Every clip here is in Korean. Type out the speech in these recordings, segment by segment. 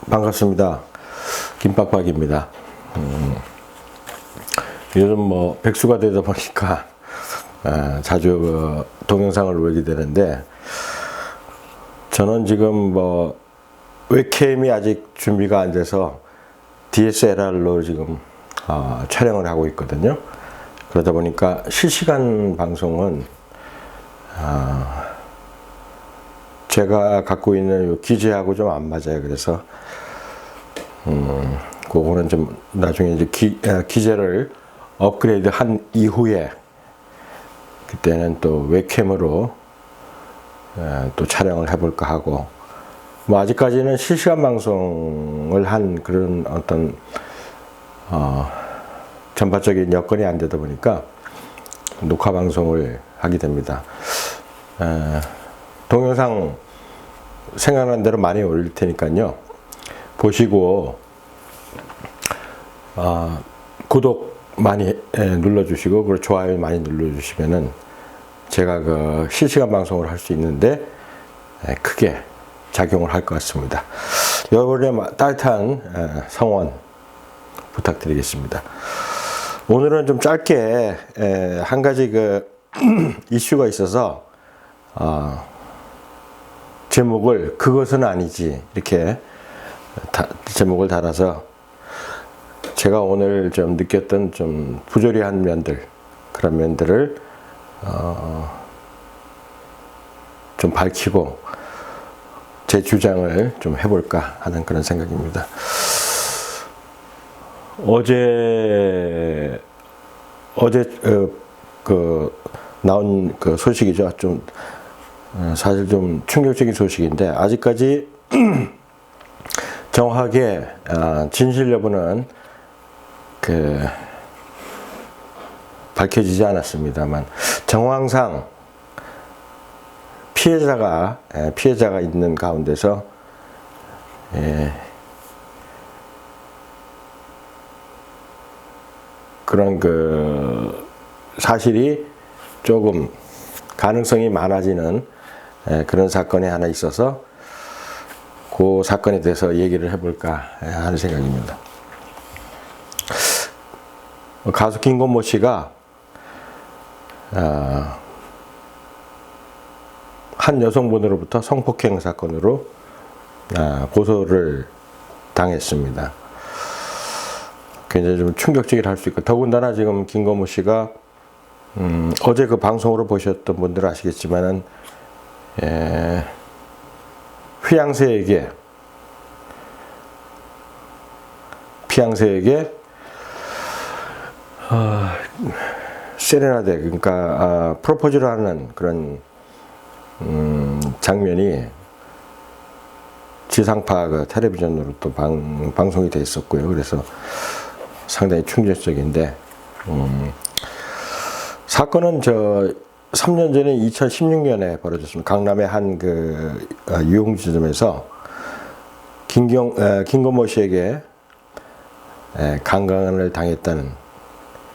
반갑습니다. 김빡빡입니다. 요즘 뭐 백수가 되다 보니까 자주 동영상을 올리게 되는데, 저는 지금 뭐 웹캠이 아직 준비가 안 돼서 DSLR로 지금 촬영을 하고 있거든요. 그러다 보니까 실시간 방송은 제가 갖고 있는 요 기재하고 좀 안 맞아요. 그래서 그거는 좀 나중에 이제 기재를 업그레이드 한 이후에 그때는 또 웹캠으로 또 촬영을 해볼까 하고, 뭐 아직까지는 실시간 방송을 한 그런 어떤 전반적인 여건이 안 되다 보니까 녹화 방송을 하게 됩니다. 동영상 생각난 대로 많이 올릴 테니까요. 보시고 구독 많이 눌러주시고, 그리고 좋아요 많이 눌러주시면은 제가 그 실시간 방송을 할 수 있는데 크게 작용을 할 것 같습니다. 여러분의 따뜻한 성원 부탁드리겠습니다. 오늘은 좀 짧게 한 가지 그 이슈가 있어서 제목을 그것은 아니지 이렇게 제목을 달아서, 제가 오늘 좀 느꼈던 좀 부조리한 면들, 그런 면들을 좀 밝히고 제 주장을 좀 해볼까 하는 그런 생각입니다. 어제 나온 그 소식이죠. 좀 사실 좀 충격적인 소식인데, 아직까지 정확하게 진실 여부는 밝혀지지 않았습니다만, 정황상 피해자가 있는 가운데서 그런 그 사실이 조금 가능성이 많아지는 그런 사건이 하나 있어서 그 사건에 대해서 얘기를 해볼까 하는 생각입니다. 가수 김건모 씨가 한 여성분으로부터 성폭행 사건으로 고소를 당했습니다. 굉장히 좀 충격적이라 할 수 있고, 더군다나 지금 김건모 씨가 어제 그 방송으로 보셨던 분들은 아시겠지만은 피양새에게 세레나데, 그러니까 프로포즈를 하는 그런 장면이 지상파 그 텔레비전으로 또 방송이 돼 있었고요. 그래서 상당히 충격적인데, 사건은 3년 전에 2016년에 벌어졌습니다. 강남의 한 그 유흥주점에서 김건모 씨에게 강간을 당했다는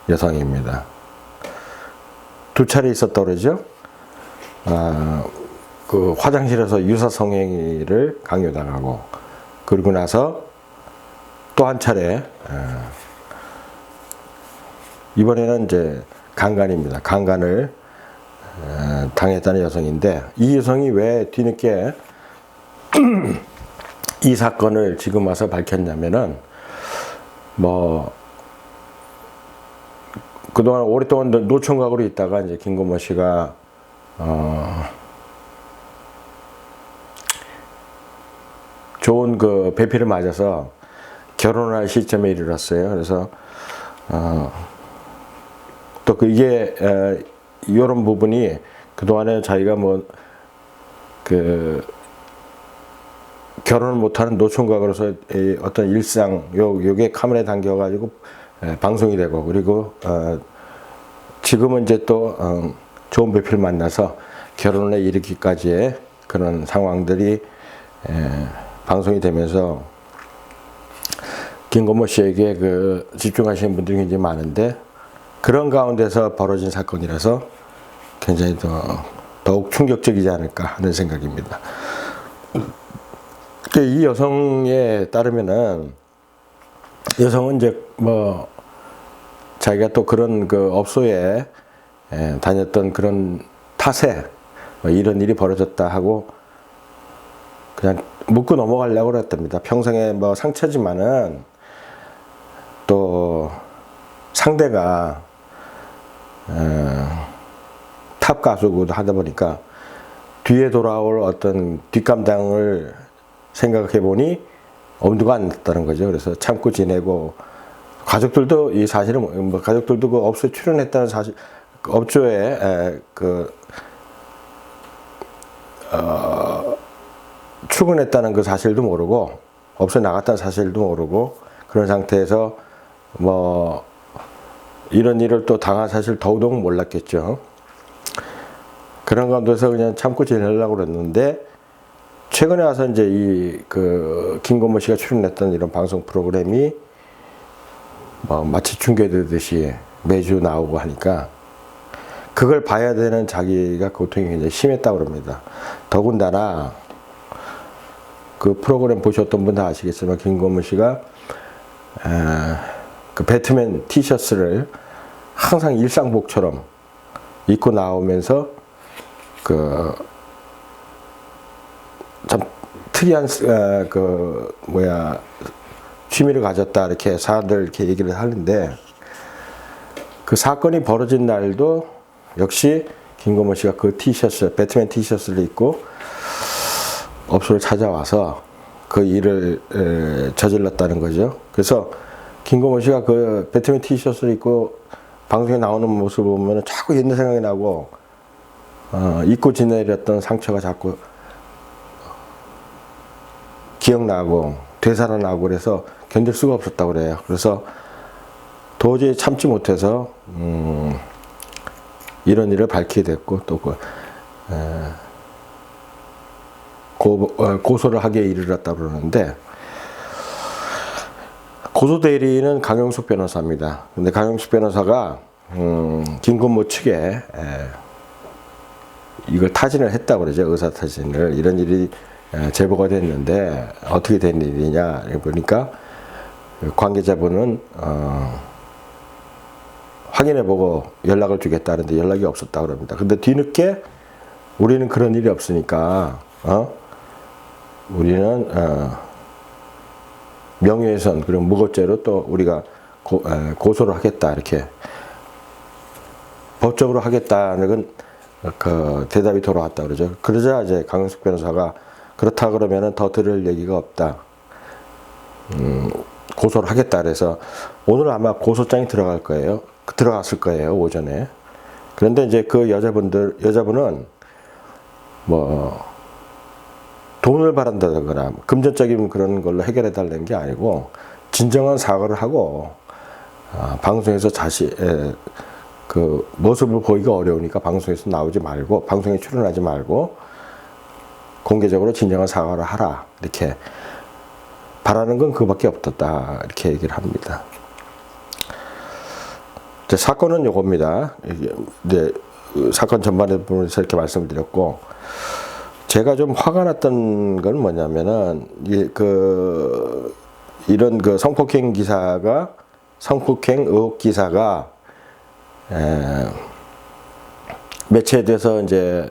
여성입니다. 두 차례 있었다고 그러죠. 그 화장실에서 유사성행위를 강요당하고, 그리고 나서 또 한 차례 이번에는 이제 강간입니다. 강간을 당했다는 여성인데, 이 여성이 왜 뒤늦게 이 사건을 지금 와서 밝혔냐면은, 뭐 그동안 오랫동안 노총각으로 있다가 이제 김건모 씨가 좋은 그 배필을 맞아서 결혼할 시점에 이르렀어요. 그래서 또 이게 이런 부분이 그동안에 자기가 뭐 그 결혼을 못하는 노총각으로서 어떤 일상 요게 카메라에 담겨가지고 방송이 되고, 그리고 지금은 이제 또 좋은 배필을 만나서 결혼에 이르기까지의 그런 상황들이 방송이 되면서 김건모 씨에게 그 집중하시는 분들이 굉장히 많은데, 그런 가운데서 벌어진 사건이라서 굉장히 더욱 충격적이지 않을까 하는 생각입니다. 이 여성에 따르면은 여성은 이제 뭐 자기가 또 그런 그 업소에 다녔던 그런 탓에 뭐 이런 일이 벌어졌다 하고 그냥 묻고 넘어가려고 그랬답니다. 평생에 뭐 상처지만은 또 상대가 탑 가수고 하다 보니까 뒤에 돌아올 어떤 뒷감당을 생각해 보니 엄두가 안 났다는 거죠. 그래서 참고 지내고 가족들도 이 사실은 뭐 가족들도 그 업소에 출연했다는 사실, 그 업조에 출근했다는 그 사실도 모르고 업소에 나갔다는 사실도 모르고 그런 상태에서 뭐 이런 일을 또 당한 사실 더더욱 몰랐겠죠. 그런 가운데서 그냥 참고 지내려고 그랬는데 최근에 와서 이제 이 그 김건모 씨가 출연했던 이런 방송 프로그램이 뭐 마치 중계되듯이 매주 나오고 하니까 그걸 봐야 되는 자기가 고통이 굉장히 심했다고 그럽니다. 더군다나 그 프로그램 보셨던 분 다 아시겠지만 김건모 씨가 그 배트맨 티셔츠를 항상 일상복처럼 입고 나오면서 그 참 특이한 그 뭐야 취미를 가졌다 이렇게 사람들 이렇게 얘기를 하는데 그 사건이 벌어진 날도 역시 김건모 씨가 그 티셔츠 배트맨 티셔츠를 입고 업소를 찾아와서 그 일을 저질렀다는 거죠. 그래서 김건모 씨가 그 배트맨 티셔츠를 입고 방송에 나오는 모습을 보면 자꾸 옛날 생각이 나고 잊고 지내렸던 상처가 자꾸 기억나고 되살아나고 그래서 견딜 수가 없었다고 그래요. 그래서 도저히 참지 못해서 이런 일을 밝히게 됐고 또 고소를 하기에 이르렀다고 그러는데 고소 대리인은 강용숙 변호사입니다. 근데 강용숙 변호사가 김건모 측에 이걸 타진을 했다고 그러죠. 의사 타진을. 이런 일이 제보가 됐는데 어떻게 된 일이냐 보니까 관계자분은 확인해보고 연락을 주겠다는데 연락이 없었다고 그럽니다. 근데 뒤늦게 우리는 그런 일이 없으니까 우리는 명예훼손 그리고 무고죄로 또 우리가 고소를 하겠다 이렇게 법적으로 하겠다는 그 대답이 돌아왔다 그러죠. 그러자 이제 강용숙 변호사가 그렇다 그러면은 더 들을 얘기가 없다. 고소를 하겠다 그래서 오늘 아마 고소장이 들어갔을 거예요 오전에. 그런데 이제 그 여자분은 뭐 돈을 바란다거나 금전적인 그런 걸로 해결해 달라는 게 아니고 진정한 사과를 하고 방송에서 그 모습을 보이기가 어려우니까 방송에서 나오지 말고 방송에 출연하지 말고 공개적으로 진정한 사과를 하라 이렇게 바라는 건 그밖에 없었다 이렇게 얘기를 합니다. 이제 사건은 요겁니다. 이제 사건 전반에 보면서 이렇게 말씀을 드렸고 제가 좀 화가 났던 건 뭐냐면은 이런 그 성폭행 의혹 기사가 매체에 대해서 이제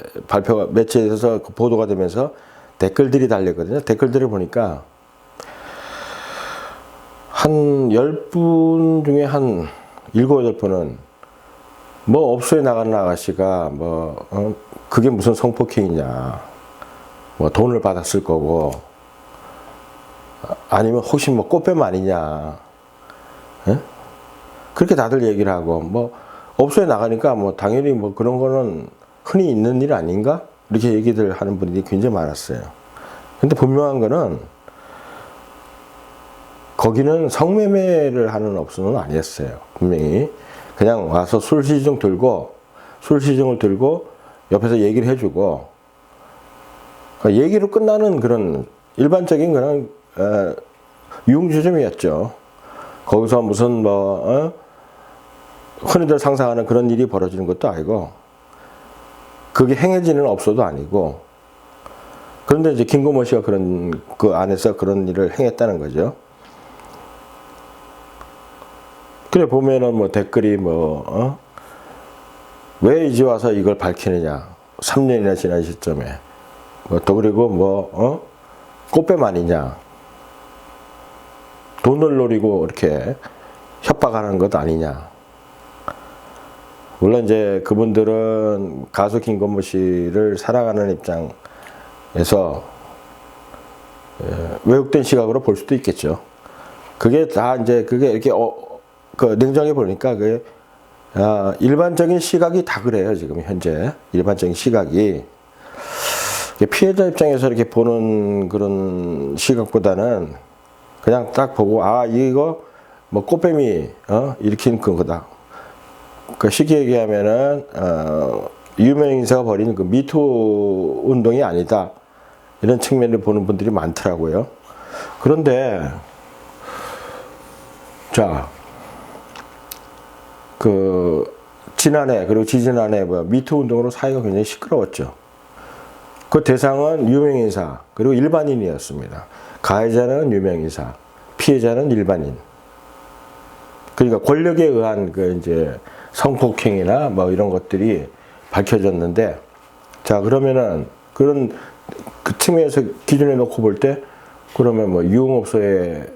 매체에서 보도가 되면서 댓글들이 달렸거든요. 댓글들을 보니까 한 10분 중에 한 7, 8분은 뭐 업소에 나가는 아가씨가 그게 무슨 성폭행이냐. 뭐 돈을 받았을 거고 아니면 혹시 뭐 꽃뱀 아니냐. 에? 그렇게 다들 얘기를 하고 뭐 업소에 나가니까 뭐 당연히 뭐 그런 거는 흔히 있는 일 아닌가? 이렇게 얘기들 하는 분들이 굉장히 많았어요. 근데 분명한 거는 거기는 성매매를 하는 업소는 아니었어요. 분명히 그냥 와서 술 시중을 들고 옆에서 얘기를 해주고 얘기로 끝나는 그런 일반적인 그런 유흥주점이었죠. 거기서 무슨 흔히들 상상하는 그런 일이 벌어지는 것도 아니고 그게 행해지는 업소도 아니고 그런데 이제 김건모 씨가 그런 그 안에서 그런 일을 행했다는 거죠. 그래 보면은 뭐 댓글이 왜 이제 와서 이걸 밝히느냐. 3년이나 지난 시점에 또 그리고 꽃뱀 아니냐. 돈을 노리고 이렇게 협박하는 것 아니냐. 물론 이제 그분들은 가수 김건모 씨를 사랑하는 입장에서 왜곡된 시각으로 볼 수도 있겠죠. 그게 다 이제 그게 이렇게 냉정히 보니까 그게 일반적인 시각이 다 그래요. 지금 현재 일반적인 시각이 피해자 입장에서 이렇게 보는 그런 시각보다는 그냥 딱 보고 이거 뭐 꽃뱀이 일으킨 그거다. 그 쉽게 얘기하면은 유명 인사가 벌인 그 미투 운동이 아니다. 이런 측면을 보는 분들이 많더라고요. 그런데 자, 지난해 그리고 지지난해 미투 운동으로 사회가 굉장히 시끄러웠죠. 그 대상은 유명인사 그리고 일반인이었습니다. 가해자는 유명인사, 피해자는 일반인. 그러니까 권력에 의한 이제 성폭행이나 이런 것들이 밝혀졌는데, 자 그러면은 그런 그 측면에서 기준에 놓고 볼 때 그러면 유흥업소에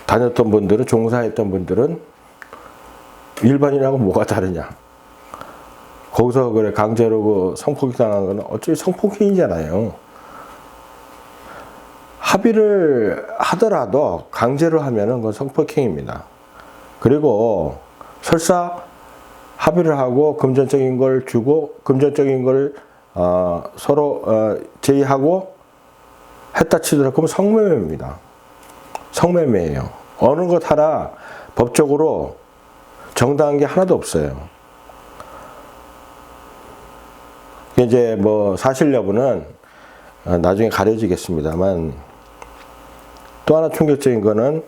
다녔던 분들은 종사했던 분들은 일반인하고 뭐가 다르냐? 거기서 그래 강제로 성폭행 당한 거는 어차피 성폭행이잖아요. 합의를 하더라도 강제로 하면은 그건 성폭행입니다. 그리고 설사 합의를 하고 금전적인 걸 주고 금전적인 걸 서로 제의하고 했다 치더라도 그러면 성매매입니다. 성매매예요. 어느 것 하나 법적으로 정당한 게 하나도 없어요. 이제 사실 여부는 나중에 가려지겠습니다만, 또 하나 충격적인 거는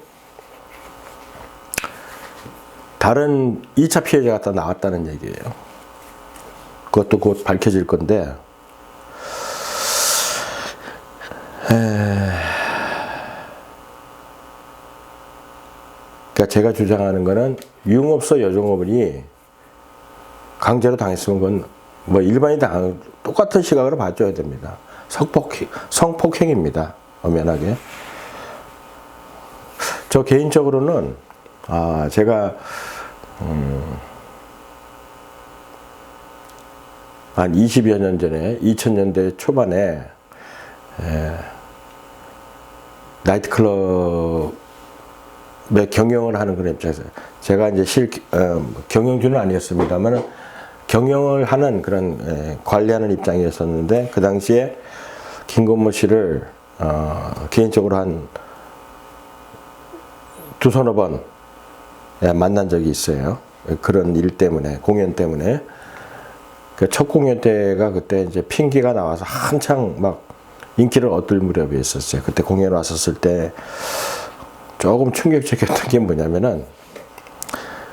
다른 2차 피해자가 또 나왔다는 얘기예요. 그것도 곧 밝혀질 건데, 그러니까 제가 주장하는 거는 유흥업소 여종업원이 강제로 당했으면 그건 일반인이 당한 똑같은 시각으로 봐줘야 됩니다. 성폭행입니다. 엄연하게. 저 개인적으로는 제가 한 20여 년 전에 2000년대 초반에 나이트클럽의 경영을 하는 그런 입장에서 제가 이제 경영주는 아니었습니다만 경영을 하는 그런 관리하는 입장이었었는데, 그 당시에 김건모 씨를 개인적으로 한 두서너 번 만난 적이 있어요. 그런 일 때문에, 공연 때문에. 그 첫 공연 때가 그때 이제 핑계가 나와서 한창 막 인기를 얻을 무렵에 있었어요. 그때 공연 왔었을 때 조금 충격적이었던 게 뭐냐면은,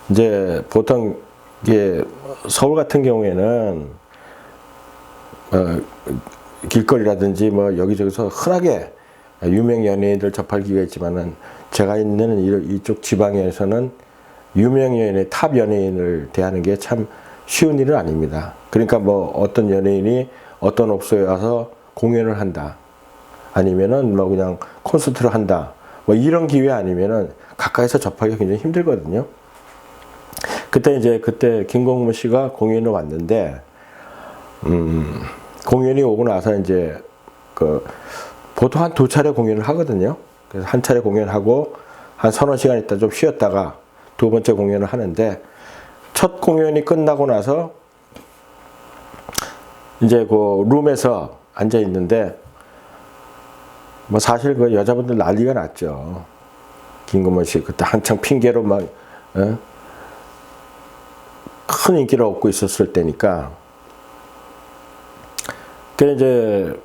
이제 보통 이게 서울 같은 경우에는 길거리라든지 여기저기서 흔하게 유명 연예인들 접할 기회가 있지만은, 제가 있는 이쪽 지방에서는 유명 연예인, 탑 연예인을 대하는 게 참 쉬운 일은 아닙니다. 그러니까 어떤 연예인이 어떤 업소에 와서 공연을 한다, 아니면은 그냥 콘서트를 한다, 이런 기회 아니면은 가까이서 접하기가 굉장히 힘들거든요. 그때 김건모 씨가 공연을 왔는데, 공연이 오고 나서 이제 보통 한 2차례 공연을 하거든요. 그래서 한 차례 공연하고 한 서너 시간 있다 좀 쉬었다가 두 번째 공연을 하는데, 첫 공연이 끝나고 나서 이제 그 룸에서 앉아 있는데, 사실 그 여자분들 난리가 났죠. 김건모 씨 그때 한창 핑계로 큰 인기를 얻고 있었을 때니까. 그래 이제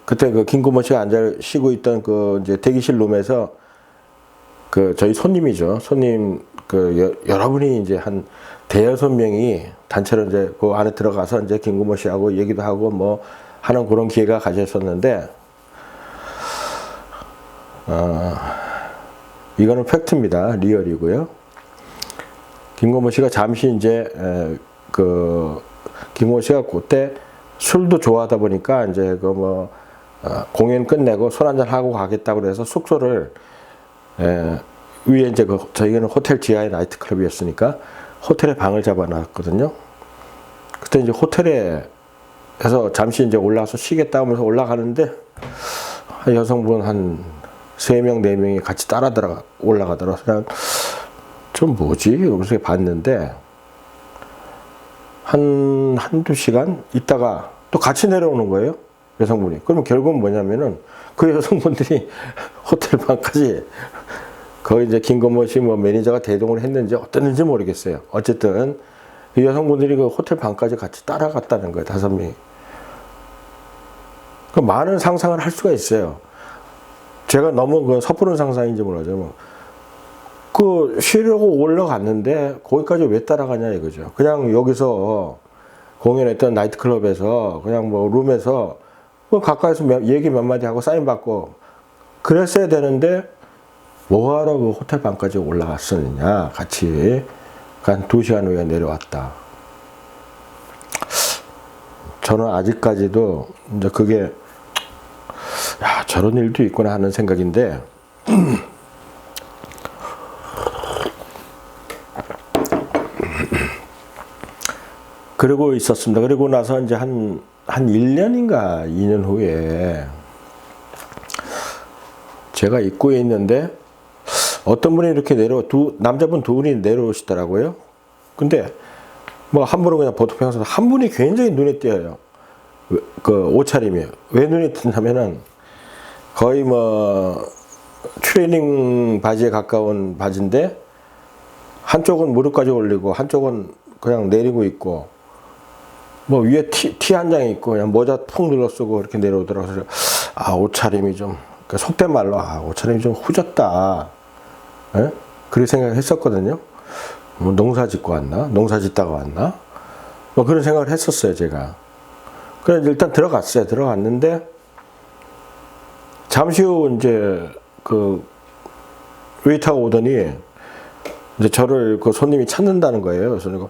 그때 김건모 씨가 앉아 쉬고 있던 이제 대기실 룸에서 그 저희 손님이죠. 손님 여러분이 이제 한 대여섯 명이 단체로 이제 그 안에 들어가서 이제 김건모 씨하고 얘기도 하고 뭐 하는 그런 기회가 가졌었는데, 이거는 팩트입니다. 리얼이고요. 김건모 씨가 잠시 이제 김건모 씨가 그때 술도 좋아하다 보니까 이제 공연 끝내고 술 한잔 하고 가겠다고 그래서 숙소를 위에 이제 저희는 호텔 지하의 나이트클럽이었으니까 호텔에 방을 잡아놨거든요. 그때 이제 호텔에서 잠시 이제 올라가서 쉬겠다 하면서 올라가는데 여성분 한 3명, 4명이 같이 따라 올라가더라고요. 그냥 좀 뭐지? 이러면서 봤는데 한두 시간 있다가 또 같이 내려오는 거예요. 여성분이. 그러면 결국은 뭐냐면은 그 여성분들이 호텔 방까지 거기 이제 김건모 씨 뭐 매니저가 대동을 했는지 어땠는지 모르겠어요. 어쨌든 이 여성분들이 그 호텔 방까지 같이 따라갔다는 거예요. 5명이. 그 많은 상상을 할 수가 있어요. 제가 너무 섣부른 상상인지 몰라요. 쉬려고 올라갔는데 거기까지 왜 따라가냐 이거죠. 그냥 여기서 공연했던 나이트클럽에서 그냥 뭐 룸에서 가까이서 얘기 몇 마디 하고 사인 받고 그랬어야 되는데 뭐하러 그 호텔 방까지 올라갔었느냐. 같이 한 2시간 후에 내려왔다. 저는 아직까지도 이제 그게 저런 일도 있구나 하는 생각인데 그러고 있었습니다. 그리고 나서 이제 한 1년인가 2년 후에 제가 입구에 있는데 어떤 분이 이렇게 남자분 2분이 내려오시더라고요. 근데 뭐 한 분은 그냥 보통 평소 한 분이 굉장히 눈에 띄어요. 그 옷차림이. 왜 눈에 띄냐면은 거의 뭐 트레이닝 바지에 가까운 바지인데 한쪽은 무릎까지 올리고 한쪽은 그냥 내리고 있고 뭐 위에 티 한 장이 있고 그냥 모자 푹 눌러 쓰고 이렇게 내려오더라고요. 그래서 옷차림이 좀 속된 말로 옷차림이 좀 후졌다. 예? 그렇게 생각했었거든요. 뭐 농사 짓고 왔나? 농사 짓다가 왔나? 뭐 그런 생각을 했었어요, 제가. 그래서 일단 들어갔어요. 들어갔는데 잠시 후 이제 웨이터가 오더니 이제 저를 그 손님이 찾는다는 거예요. 그래서 내가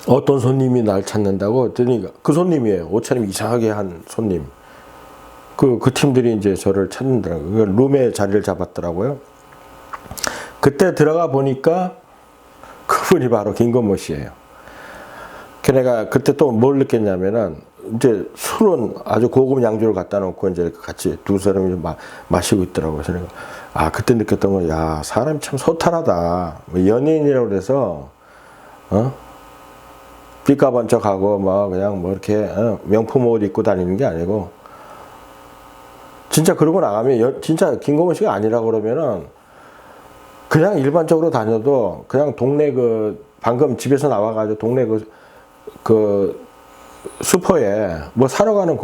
어떤 손님이 날 찾는다고 했더니 그 손님이에요. 옷차림 이상하게 한 손님. 그 팀들이 이제 저를 찾는다고요. 룸에 자리를 잡았더라고요. 그때 들어가 보니까 그분이 바로 김건모 씨예요. 내가 그때 또 뭘 느꼈냐면은 이제 술은 아주 고급 양주를 갖다 놓고 이제 같이 두 사람이 마시고 있더라고요. 그래서 내가 그때 느꼈던 건 사람이 참 소탈하다. 뭐 연예인이라고 그래서 삐까번쩍하고 뭐 그냥 뭐 이렇게 명품 옷 입고 다니는 게 아니고 진짜 그러고 나가면 진짜 김건모 씨가 아니라고 그러면은 그냥 일반적으로 다녀도 그냥 동네 방금 집에서 나와가지고 동네 슈퍼에 뭐 사러 가는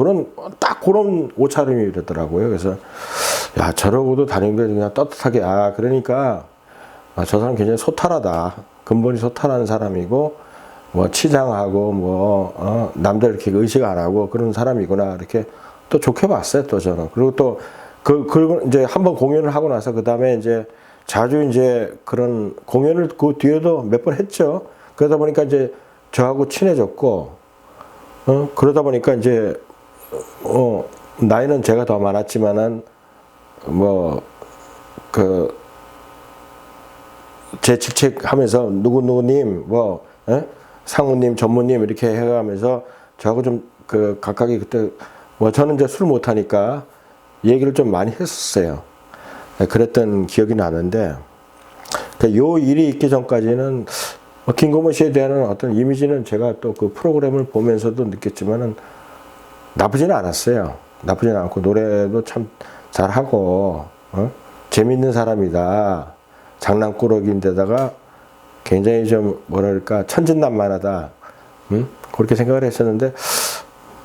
딱 그런 옷차림이 되더라고요. 그래서 저러고도 다니는 게 그냥 떳떳하게 그러니까 저 사람 굉장히 소탈하다. 근본이 소탈한 사람이고 뭐 치장하고 뭐 남들 이렇게 의식 안 하고 그런 사람이구나 이렇게 또 좋게 봤어요. 또 저는. 그리고 또 그리고 이제 한번 공연을 하고 나서 그 다음에 이제 자주 이제 그런 공연을 그 뒤에도 몇 번 했죠. 그러다 보니까 이제 저하고 친해졌고 그러다 보니까 이제 나이는 제가 더 많았지만은 뭐 제 직책하면서 누구님 뭐 상무님 전무님 이렇게 해가면서 저하고 좀 각각이 그때 뭐 저는 이제 술 못하니까 얘기를 좀 많이 했었어요. 그랬던 기억이 나는데 요 일이 있기 전까지는 김건모 씨에 대한 어떤 이미지는 제가 또 그 프로그램을 보면서도 느꼈지만은 나쁘지는 않았어요. 나쁘지는 않고 노래도 참 잘하고 재밌는 사람이다. 장난꾸러기인데다가 굉장히 좀 뭐랄까 천진난만하다. 그렇게 생각을 했었는데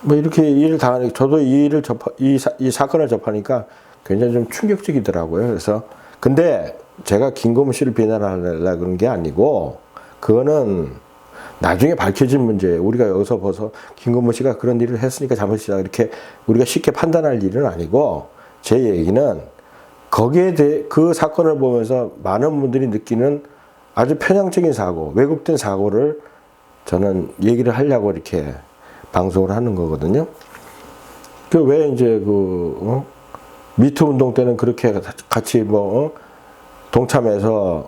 뭐 이렇게 일을 당하니까 저도 이 사건을 접하니까 굉장히 좀 충격적이더라고요. 그래서 근데 제가 김건모 씨를 비난하려고 그런 게 아니고 그거는 나중에 밝혀진 문제예요. 우리가 여기서 벌써 김건모 씨가 그런 일을 했으니까 잘못이다 이렇게 우리가 쉽게 판단할 일은 아니고 제 얘기는 거기에 대해 그 사건을 보면서 많은 분들이 느끼는 아주 편향적인 사고, 왜곡된 사고를 저는 얘기를 하려고 이렇게 방송을 하는 거거든요. 그 왜 이제 미투 운동 때는 그렇게 같이 동참해서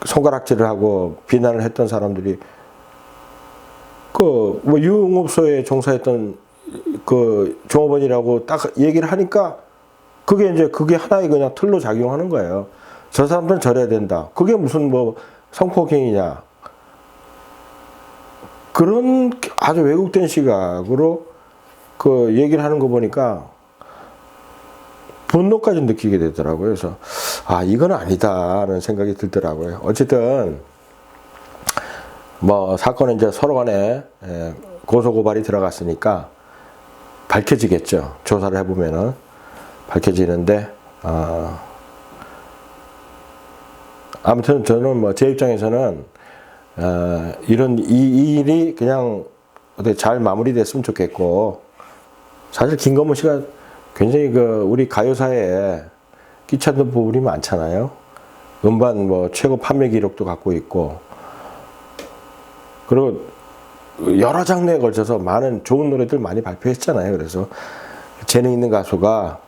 손가락질을 하고 비난을 했던 사람들이 유흥업소에 종사했던 그 종업원이라고 딱 얘기를 하니까 그게 하나의 그냥 틀로 작용하는 거예요. 저 사람들은 저래야 된다. 그게 무슨 성폭행이냐. 그런 아주 왜곡된 시각으로 그 얘기를 하는 거 보니까 분노까지 느끼게 되더라고요. 그래서 이건 아니다라는 생각이 들더라고요. 어쨌든 사건은 이제 서로 간에 고소 고발이 들어갔으니까 밝혀지겠죠. 조사를 해보면은 밝혀지는데 아무튼 저는 제 입장에서는 이 일이 그냥 어떻게 잘 마무리됐으면 좋겠고 사실 김건모 씨가 굉장히 우리 가요사에 끼쳤던 부분이 많잖아요. 음반 최고 판매 기록도 갖고 있고 그리고 여러 장르에 걸쳐서 많은 좋은 노래들 많이 발표했잖아요. 그래서 재능 있는 가수가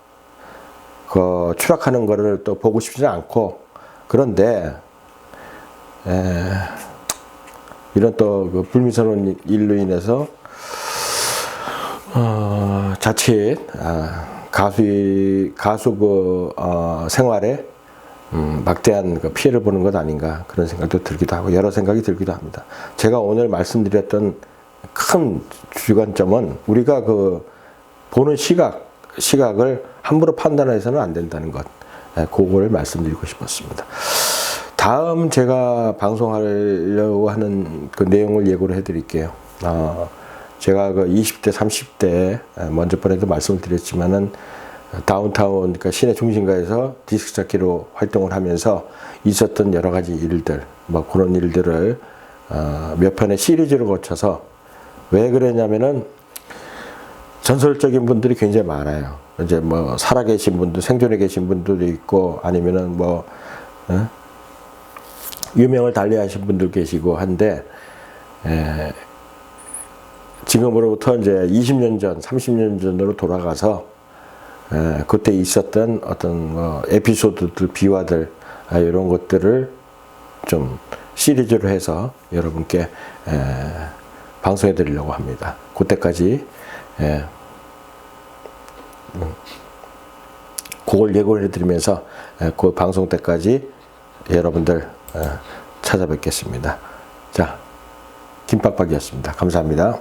추락하는 거를 또 보고 싶지는 않고 그런데 이런 또 불미스러운 일로 인해서 자칫 가수 생활에 막대한 피해를 보는 것 아닌가 그런 생각도 들기도 하고 여러 생각이 들기도 합니다. 제가 오늘 말씀드렸던 큰 주관점은 우리가 보는 시각을 함부로 판단해서는 안 된다는 것, 그걸 말씀드리고 싶었습니다. 다음 제가 방송하려고 하는 그 내용을 예고를 해드릴게요. 제가 20대, 30대 먼저 번에도 말씀을 드렸지만은 다운타운, 그러니까 시내 중심가에서 디스크자키로 활동을 하면서 있었던 여러 가지 일들, 그런 일들을 몇 편의 시리즈로 거쳐서 왜 그랬냐면은 전설적인 분들이 굉장히 많아요. 이제 살아계신 분들, 생존해 계신 분들도 있고 아니면은 유명을 달리하신 분들 계시고 한데 지금으로부터 이제 20년 전, 30년 전으로 돌아가서 그때 있었던 어떤 에피소드들, 비화들 이런 것들을 좀 시리즈로 해서 여러분께 방송해 드리려고 합니다. 그때까지 그걸 예고를 해드리면서 그 방송 때까지 여러분들 찾아뵙겠습니다. 자, 김빡빡이었습니다. 감사합니다.